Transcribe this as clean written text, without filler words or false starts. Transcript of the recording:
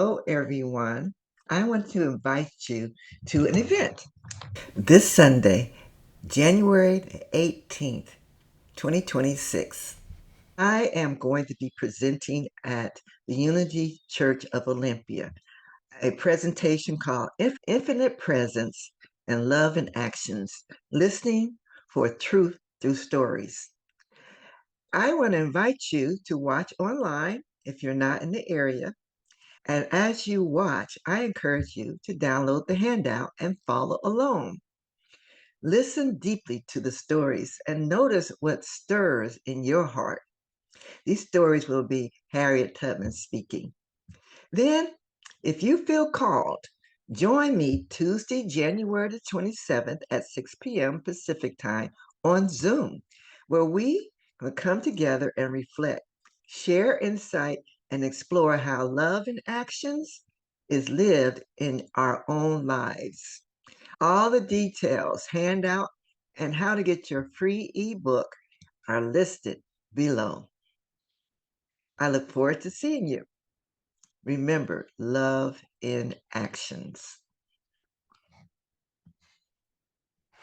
Hello, everyone. I want to invite you to an event. This Sunday, January 18th, 2026, I am going to be presenting at the Unity Church of Olympia, a presentation called Infinite Presence and Love in Actions, Listening for Truth Through Stories. I want to invite you to watch online if you're not in the area. And as you watch, I encourage you to download the handout and follow along. Listen deeply to the stories and notice what stirs in your heart. These stories will be Harriet Tubman speaking. Then, if you feel called, join me Tuesday, January the 27th at 6 p.m. Pacific Time on Zoom, where we will come together and reflect, share insight, and explore how love in actions is lived in our own lives. All the details, handout, and how to get your free ebook are listed below. I look forward to seeing you. Remember, love in actions.